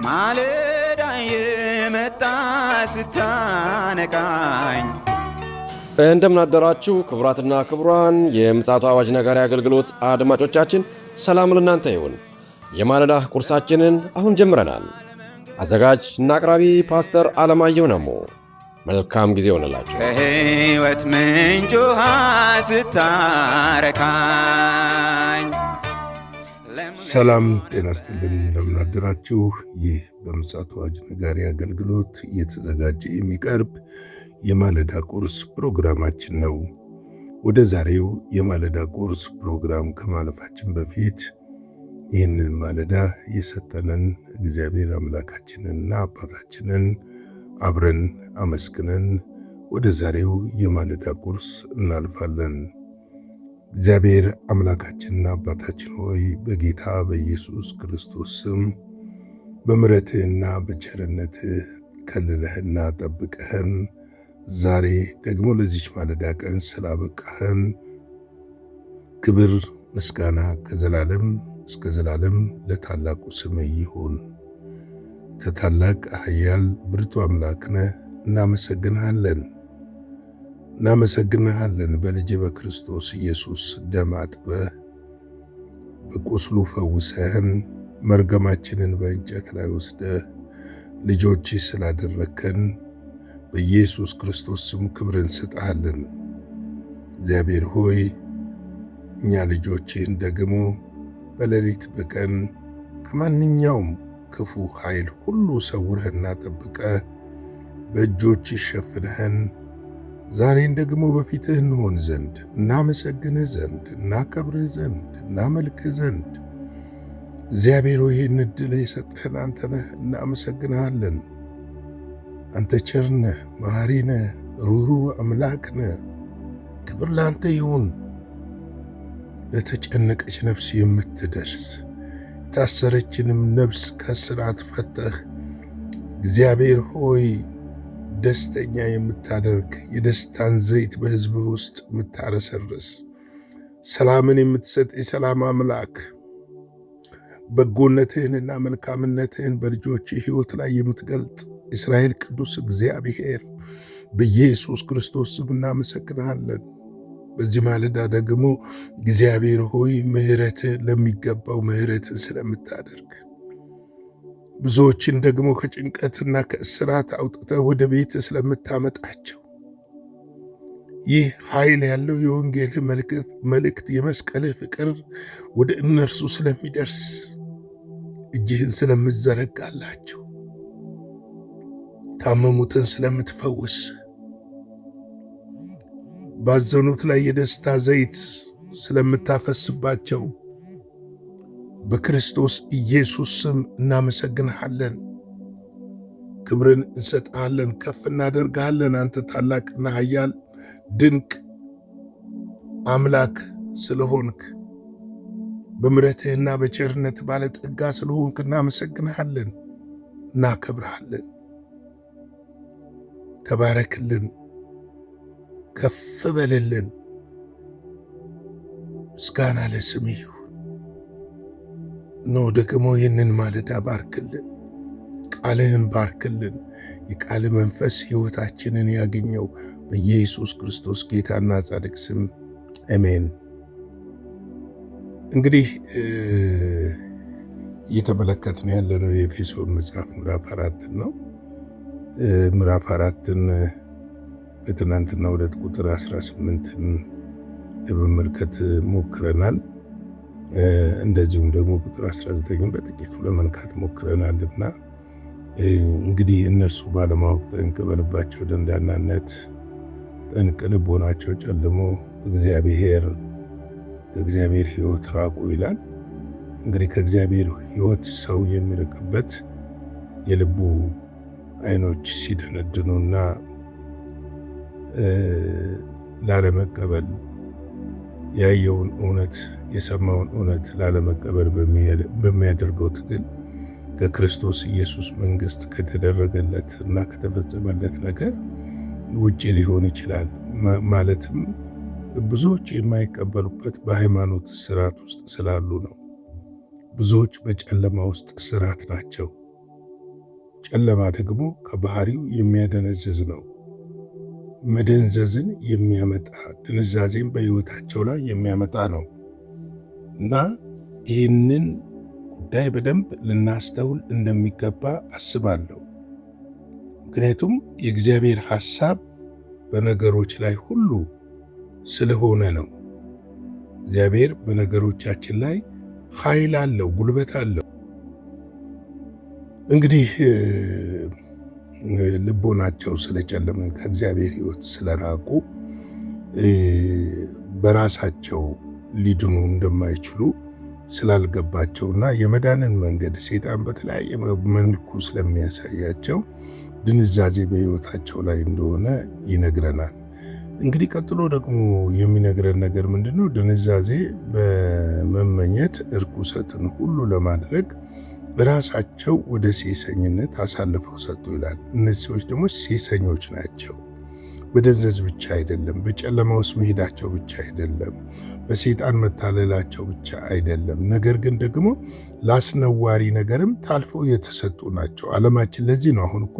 ማለዳ የመጣ ስታነቃኝ። እንደምናደራችሁ ክቡራትና ክቡራን የምፅዓቱ አዋጅ ነጋሪ አገልግሎት አድማጮቻችን ሰላም ለእናንተ ይሁን። የማለዳ ቁርሳችንን አሁን ጀምረናል። አዘጋጅ እና አቅራቢ ፓስተር አለማየሁ ነሞ። መልካም ጊዜ ሆነላችሁ። ከሕይወት ምንጭ ውሃ ስታረካኝ። ሰላም ጤና ይስጥልን፣ እንደምናደራችሁ። ይህ በምፅዓቱ አዋጅ ነጋሪ አገልግሎት እየተዘጋጀ የሚቀርብ የማለዳ ቁርስ ፕሮግራማችን ነው። ወደ ዛሬው የማለዳ ቁርስ ፕሮግራም ከማለፋችን በፊት ይህንን ማለዳ የሰጠንን እግዚአብሔር አምላካችንንና አባታችንን አብረን አመስግነን ወደ ዛሬው የማለዳ ቁርስ እናልፋለን። እግዚአብሔር አምላካችንና አባታችን ሆይ በጌታ በኢየሱስ ክርስቶስ ስም በምሕረትህና በቸርነትህ ከልለህና ጠብቀህን ዛሬ ደግሞ ለዚች ማለዳ ቀን ስላበቃህን ክብር ምስጋና ከዘላለም እስከ ዘላለም ለታላቁ ስምህ ይሁን። ከታላቅ ኃያል ብርቱ አምላክ ነህ። እናመሰግንሃለን። በልጅ በክርስቶስ ኢየሱስ ደም አጥበህ በቁስሉ ፈውሰህን መርገማችንን በእንጨት ላይ ወስደህ ልጆች ስላደረከን በኢየሱስ ክርስቶስ ስም ክብር እንሰጥሃለን። እግዚአብሔር ሆይ እኛ ልጆችህን ደግሞ በሌሊት በቀን ከማንኛውም ክፉ ኃይል ሁሉ ሰውረህና ጠብቀህ በእጆች ሸፍነህን ዛሬን ደግሞ በፊትህ እንሆን ዘንድ እናመሰግንህ ዘንድ እናከብርህ ዘንድ እናመልክህ ዘንድ እግዚአብሔር ሆይ ይህን ዕድል የሰጠህን አንተ ነህ። እናመሰግንሃለን። አንተ ቸር ነህ፣ መሐሪ ነህ፣ ሩህሩህ አምላክ ነህ። ክብር ለአንተ ይሁን። ለተጨነቀች ነፍስ የምትደርስ የታሰረችንም ነፍስ ከስራት ፈተህ እግዚአብሔር ሆይ ደስተኛ የምታደርግ የደስታን ዘይት በሕዝብህ ውስጥ የምታረሰርስ ሰላምን የምትሰጥ የሰላም አምላክ በጎነትህንና መልካምነትህን በልጆች ሕይወት ላይ የምትገልጥ እስራኤል ቅዱስ እግዚአብሔር በኢየሱስ ክርስቶስ ስም እናመሰግንሃለን። በዚህ ማለዳ ደግሞ እግዚአብሔር ሆይ ምሕረትህ ለሚገባው ምሕረትን ስለምታደርግ ብዙዎችን ደግሞ ከጭንቀትና ከእስራት አውጥተህ ወደ ቤት ስለምታመጣቸው ይህ ኃይል ያለው የወንጌልህ መልእክት የመስቀልህ ፍቅር ወደ እነርሱ ስለሚደርስ እጅህን ስለምትዘረጋላቸው ታመሙትን ስለምትፈውስ ባዘኑት ላይ የደስታ ዘይት ስለምታፈስባቸው በክርስቶስ ኢየሱስ ስም እናመሰግንሃለን። ክብርን እንሰጥሃለን፣ ከፍ እናደርግሃለን። አንተ ታላቅና ኃያል ድንቅ አምላክ ስለሆንክ በምሕረትህና በቸርነት ባለጠጋ ስለሆንክ እናመሰግንሃለን፣ እናከብርሃለን። ተባረክልን፣ ከፍ በልልን። ምስጋና ለስምህ ይሁን። ኖ ደግሞ ይህንን ማለዳ ባርክልን፣ ቃልህን ባርክልን። የቃል መንፈስ ሕይወታችንን ያገኘው በኢየሱስ ክርስቶስ ጌታና ጻድቅ ስም አሜን። እንግዲህ እየተመለከትን ያለነው የኤፌሶን መጽሐፍ ምዕራፍ 4 ነው። ምዕራፍ 4ን በትናንትናው ዕለት ቁጥር 18ን ለመመልከት ሞክረናል። እንደዚሁም ደግሞ ቁጥር 19ን በጥቂቱ ለመንካት ሞክረናልና እንግዲህ እነርሱ ባለማወቅ ጠንቅ በልባቸው ደንዳናነት ጠንቅ ልቦናቸው ጨልሞ ከእግዚአብሔር ሕይወት ራቁ ይላል። እንግዲህ ከእግዚአብሔር ሕይወት ሰው የሚርቅበት የልቡ ዓይኖች ሲደነድኑና ላለመቀበል ያየውን እውነት የሰማውን እውነት ላለመቀበል በሚያደርገው ትግል ከክርስቶስ ኢየሱስ መንግሥት ከተደረገለት እና ከተፈጸመለት ነገር ውጪ ሊሆን ይችላል። ማለትም ብዙዎች የማይቀበሉበት በሃይማኖት ስርዓት ውስጥ ስላሉ ነው። ብዙዎች በጨለማ ውስጥ ስርዓት ናቸው። ጨለማ ደግሞ ከባህሪው የሚያደነዝዝ ነው። መደንዘዝን የሚያመጣ ድንዛዜን በሕይወታቸው ላይ የሚያመጣ ነው እና ይህንን ጉዳይ በደንብ ልናስተውል እንደሚገባ አስባለሁ። ምክንያቱም የእግዚአብሔር ሐሳብ በነገሮች ላይ ሁሉ ስለሆነ ነው። እግዚአብሔር በነገሮቻችን ላይ ኃይል አለው፣ ጉልበት አለው። እንግዲህ ልቦናቸው ስለጨለመ ከእግዚአብሔር ሕይወት ስለራቁ በራሳቸው ሊድኑ እንደማይችሉ ስላልገባቸውና የመዳንን መንገድ ሰይጣን በተለያየ መልኩ ስለሚያሳያቸው ድንዛዜ በሕይወታቸው ላይ እንደሆነ ይነግረናል። እንግዲህ ቀጥሎ ደግሞ የሚነግረን ነገር ምንድነው? ድንዛዜ በመመኘት እርኩሰትን ሁሉ ለማድረግ በራሳቸው ወደ ሴሰኝነት አሳልፈው ሰጡ ይላል። እነዚህ ሰዎች ደግሞ ሴሰኞች ናቸው። መደንዘዝ ብቻ አይደለም፣ በጨለማ ውስጥ መሄዳቸው ብቻ አይደለም፣ በሰይጣን መታለላቸው ብቻ አይደለም፣ ነገር ግን ደግሞ ለአስነዋሪ ነገርም ታልፈው የተሰጡ ናቸው። ዓለማችን ለዚህ ነው አሁን እኮ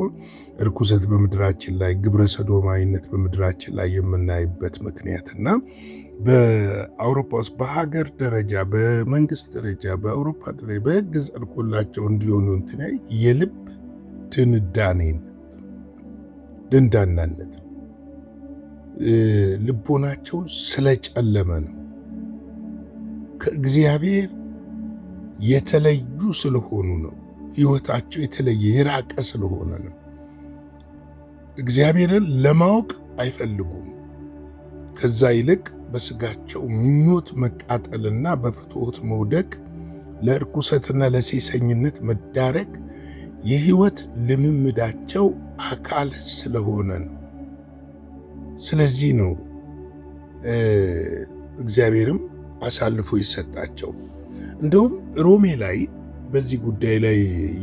እርኩሰት በምድራችን ላይ፣ ግብረ ሰዶማዊነት በምድራችን ላይ የምናይበት ምክንያትና በአውሮፓ ውስጥ በሀገር ደረጃ በመንግስት ደረጃ በአውሮፓ ደረጃ በሕግ ጸድቆላቸው እንዲሆኑ የልብ ደንዳናነት ልቦናቸው ስለጨለመ ነው። ከእግዚአብሔር የተለዩ ስለሆኑ ነው። ሕይወታቸው የተለየ የራቀ ስለሆነ ነው። እግዚአብሔርን ለማወቅ አይፈልጉም። ከዛ ይልቅ በስጋቸው ምኞት መቃጠልና በፍትወት መውደቅ፣ ለርኩሰትና ለሴሰኝነት መዳረግ የሕይወት ልምምዳቸው አካል ስለሆነ ነው። ስለዚህ ነው እግዚአብሔርም አሳልፎ ይሰጣቸው። እንደውም ሮሜ ላይ በዚህ ጉዳይ ላይ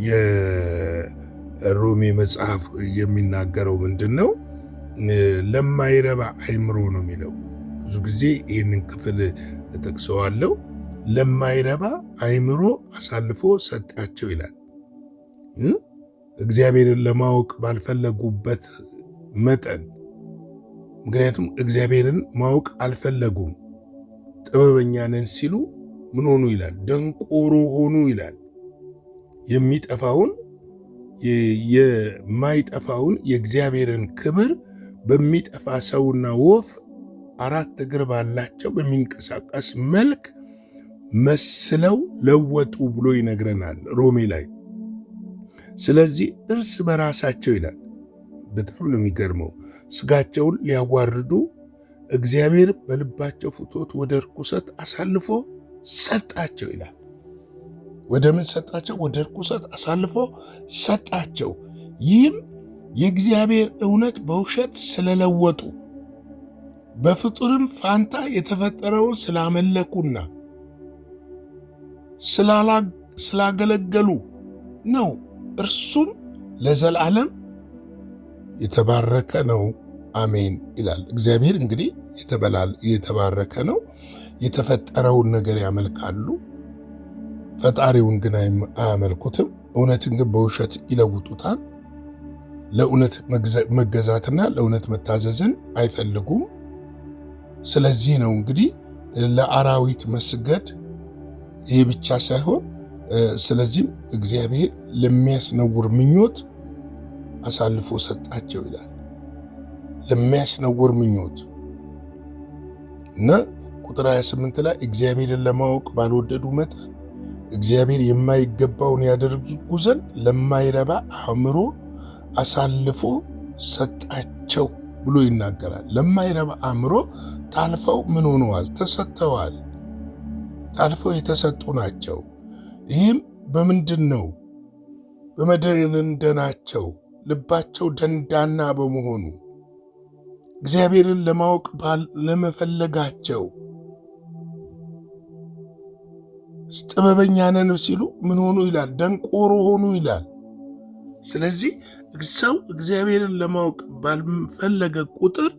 የሮሜ መጽሐፍ የሚናገረው ምንድነው? ለማይረባ አይምሮ ነው የሚለው። ብዙ ጊዜ ይህንን ክፍል ተጠቅሰዋለሁ። ለማይረባ አይምሮ አሳልፎ ሰጣቸው ይላል። እግዚአብሔርን ለማወቅ ባልፈለጉበት መጠን፣ ምክንያቱም እግዚአብሔርን ማወቅ አልፈለጉም። ጥበበኛ ነን ሲሉ ምን ሆኑ ይላል? ደንቆሮ ሆኑ ይላል። የማይጠፋውን የእግዚአብሔርን ክብር በሚጠፋ ሰውና ወፍ 4 እግር ባላቸው በሚንቀሳቀስ መልክ መስለው ለወጡ ብሎ ይነግረናል ሮሜ ላይ። ስለዚህ እርስ በራሳቸው ይላል። በጣም ነው የሚገርመው። ስጋቸውን ሊያዋርዱ እግዚአብሔር በልባቸው ፍትወት ወደ ርኩሰት አሳልፎ ሰጣቸው ይላል። ወደ ምን ሰጣቸው? ወደ ርኩሰት አሳልፎ ሰጣቸው። ይህም የእግዚአብሔር እውነት በውሸት ስለለወጡ በፍጡርም ፋንታ የተፈጠረውን ስላመለኩና ስላገለገሉ ነው። እርሱም ለዘላለም የተባረከ ነው፣ አሜን ይላል። እግዚአብሔር እንግዲህ የተባረከ ነው። የተፈጠረውን ነገር ያመልካሉ፣ ፈጣሪውን ግን አያመልኩትም። እውነትን ግን በውሸት ይለውጡታል። ለእውነት መገዛትና ለእውነት መታዘዝን አይፈልጉም። ስለዚህ ነው እንግዲህ ለአራዊት መስገድ። ይሄ ብቻ ሳይሆን ስለዚህም እግዚአብሔር ለሚያስነውር ምኞት አሳልፎ ሰጣቸው ይላል። ለሚያስነውር ምኞት እና ቁጥር 28 ላይ እግዚአብሔርን ለማወቅ ባልወደዱ መጠን እግዚአብሔር የማይገባውን ያደርጉ ዘንድ ለማይረባ አእምሮ አሳልፎ ሰጣቸው ብሎ ይናገራል። ለማይረባ አእምሮ ታልፈው ምን ሆነዋል? ተሰጥተዋል። ታልፈው የተሰጡ ናቸው። ይህም በምንድን ነው? በመደንደናቸው፣ ልባቸው ደንዳና በመሆኑ እግዚአብሔርን ለማወቅ ለመፈለጋቸው። ጥበበኛ ነን ሲሉ ምን ሆኑ ይላል? ደንቆሮ ሆኑ ይላል። ስለዚህ ሰው እግዚአብሔርን ለማወቅ ባልፈለገ ቁጥር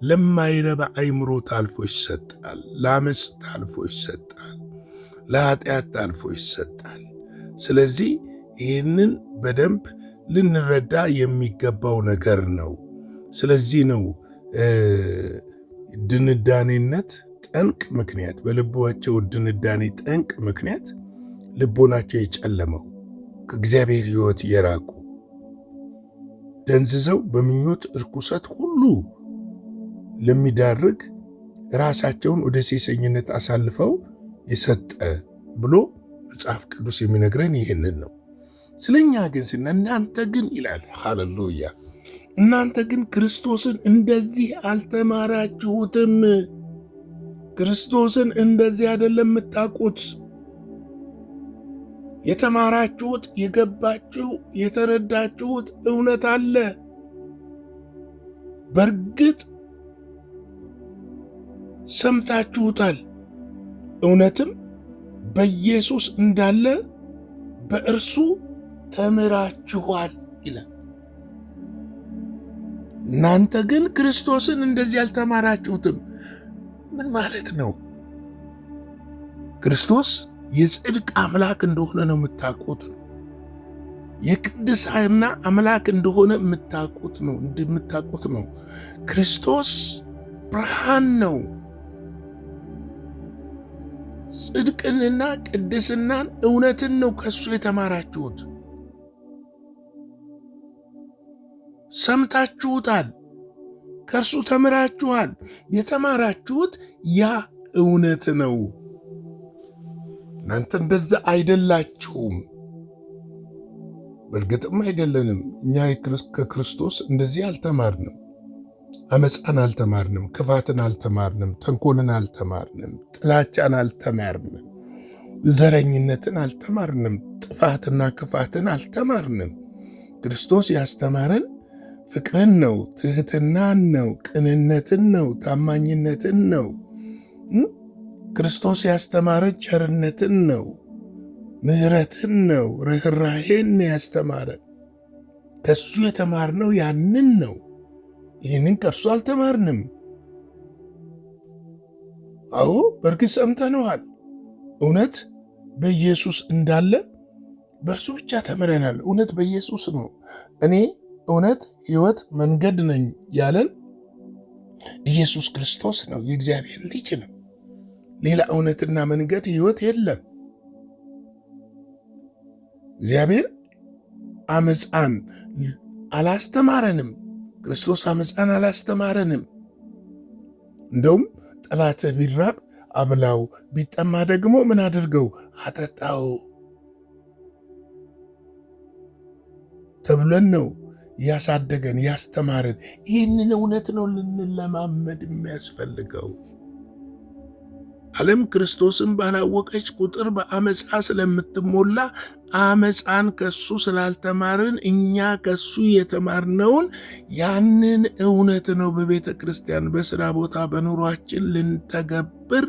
ለማይረባ አይምሮ ታልፎ ይሰጣል። ለአመፅ ታልፎ ይሰጣል። ለኃጢአት ታልፎ ይሰጣል። ስለዚህ ይህንን በደንብ ልንረዳ የሚገባው ነገር ነው። ስለዚህ ነው ድንዳኔነት ጠንቅ ምክንያት በልባቸው ድንዳኔ ጠንቅ ምክንያት ልቦናቸው የጨለመው ከእግዚአብሔር ሕይወት የራቁ ደንዝዘው በምኞት ርኩሰት ሁሉ ለሚዳርግ ራሳቸውን ወደ ሴሰኝነት አሳልፈው የሰጠ ብሎ መጽሐፍ ቅዱስ የሚነግረን ይህንን ነው። ስለኛ ግን እናንተ ግን ይላል። ሃሌሉያ! እናንተ ግን ክርስቶስን እንደዚህ አልተማራችሁትም። ክርስቶስን እንደዚህ አይደለም የምታውቁት። የተማራችሁት፣ የገባችሁ፣ የተረዳችሁት እውነት አለ። በእርግጥ ሰምታችሁታል። እውነትም በኢየሱስ እንዳለ በእርሱ ተምራችኋል ይላል። እናንተ ግን ክርስቶስን እንደዚህ አልተማራችሁትም። ምን ማለት ነው? ክርስቶስ የጽድቅ አምላክ እንደሆነ ነው የምታውቁት። የቅድስና አምላክ እንደሆነ የምታውቁት ነው። ክርስቶስ ብርሃን ነው። ጽድቅንና ቅድስናን እውነትን ነው ከሱ የተማራችሁት። ሰምታችሁታል፣ ከእርሱ ተምራችኋል። የተማራችሁት ያ እውነት ነው። እናንተ እንደዛ አይደላችሁም። በእርግጥም አይደለንም። እኛ ከክርስቶስ እንደዚህ አልተማርንም። አመፃን አልተማርንም፣ ክፋትን አልተማርንም፣ ተንኮልን አልተማርንም፣ ጥላቻን አልተማርንም፣ ዘረኝነትን አልተማርንም፣ ጥፋትና ክፋትን አልተማርንም። ክርስቶስ ያስተማረን ፍቅርን ነው፣ ትህትናን ነው፣ ቅንነትን ነው፣ ታማኝነትን ነው። ክርስቶስ ያስተማረን ቸርነትን ነው፣ ምሕረትን ነው፣ ርኅራኄን ያስተማረን። ከሱ የተማርነው ያንን ነው። ይህንን ከእርሱ አልተማርንም። አዎ በእርግጥ ሰምተነዋል። እውነት በኢየሱስ እንዳለ በእርሱ ብቻ ተምረናል። እውነት በኢየሱስ ነው። እኔ እውነት፣ ሕይወት፣ መንገድ ነኝ ያለን ኢየሱስ ክርስቶስ ነው። የእግዚአብሔር ልጅ ነው። ሌላ እውነትና መንገድ ሕይወት የለም። እግዚአብሔር አመፃን አላስተማረንም። ክርስቶስ አመፃን አላስተማረንም። እንደውም ጠላትህ ቢራብ አብላው፣ ቢጠማ ደግሞ ምን አድርገው አጠጣው ተብለን ነው ያሳደገን ያስተማረን። ይህንን እውነት ነው ልንለማመድ የሚያስፈልገው። ዓለም ክርስቶስን ባላወቀች ቁጥር በአመፃ ስለምትሞላ አመፃን ከሱ ስላልተማርን እኛ ከሱ የተማርነውን ያንን እውነት ነው በቤተ ክርስቲያን፣ በስራ ቦታ፣ በኑሯችን ልንተገብር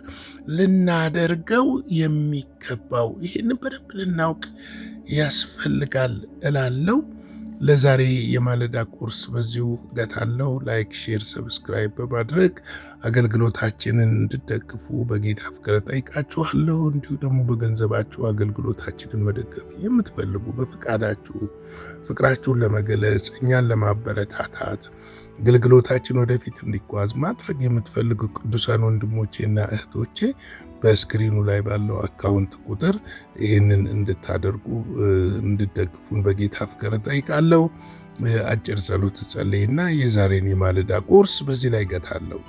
ልናደርገው የሚገባው። ይህንን በደንብ ልናውቅ ያስፈልጋል እላለሁ። ለዛሬ የማለዳ ቁርስ በዚሁ ገታለሁ። ላይክ፣ ሼር፣ ሰብስክራይብ በማድረግ አገልግሎታችንን እንድትደግፉ በጌታ ፍቅር ጠይቃችኋለሁ። እንዲሁ ደግሞ በገንዘባችሁ አገልግሎታችንን መደገፍ የምትፈልጉ በፍቃዳችሁ ፍቅራችሁን ለመግለጽ እኛን ለማበረታታት አገልግሎታችን ወደፊት እንዲጓዝ ማድረግ የምትፈልጉ ቅዱሳን ወንድሞቼና እህቶቼ በስክሪኑ ላይ ባለው አካውንት ቁጥር ይህንን እንድታደርጉ እንድትደግፉን በጌታ ፍቅር ጠይቃለሁ። አጭር ጸሎት ጸልይና የዛሬን የማለዳ ቁርስ በዚህ ላይ ገታለሁ።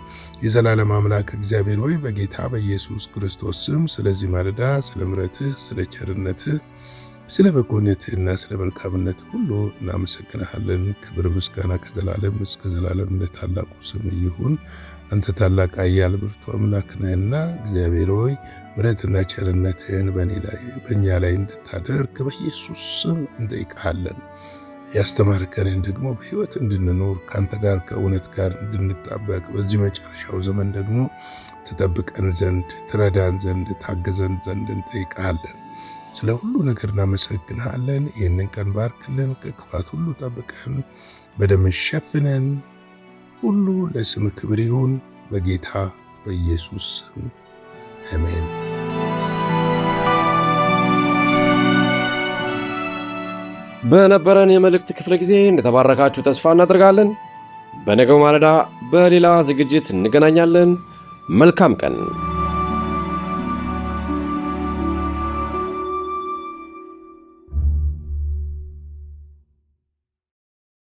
የዘላለም አምላክ እግዚአብሔር ሆይ በጌታ በኢየሱስ ክርስቶስ ስም ስለዚህ ማለዳ፣ ስለ ምሕረትህ፣ ስለ ቸርነትህ፣ ስለ በጎነትህና ስለ መልካምነት ሁሉ እናመሰግንሃለን። ክብር ምስጋና ከዘላለም እስከ ዘላለም ለታላቁ ስም ይሁን። አንተ ታላቅ ኃያል ብርቱ አምላክ ነህና እግዚአብሔር ሆይ ምሕረትና ቸርነትህን በእኛ ላይ እንድታደርግ በኢየሱስ ስም እንጠይቃለን። ያስተማርከንን ደግሞ በሕይወት እንድንኖር ከአንተ ጋር ከእውነት ጋር እንድንጣበቅ በዚህ መጨረሻው ዘመን ደግሞ ትጠብቀን ዘንድ ትረዳን ዘንድ ታገዘን ዘንድ እንጠይቃለን። ስለ ሁሉ ነገር እናመሰግንሃለን። ይህንን ቀን ባርክልን፣ ከክፋት ሁሉ ጠብቀን፣ በደም ሸፍነን። ሁሉ ለስም ክብር ይሁን፣ በጌታ በኢየሱስ ስም አሜን። በነበረን የመልእክት ክፍለ ጊዜ እንደተባረካችሁ ተስፋ እናደርጋለን። በነገው ማለዳ በሌላ ዝግጅት እንገናኛለን። መልካም ቀን።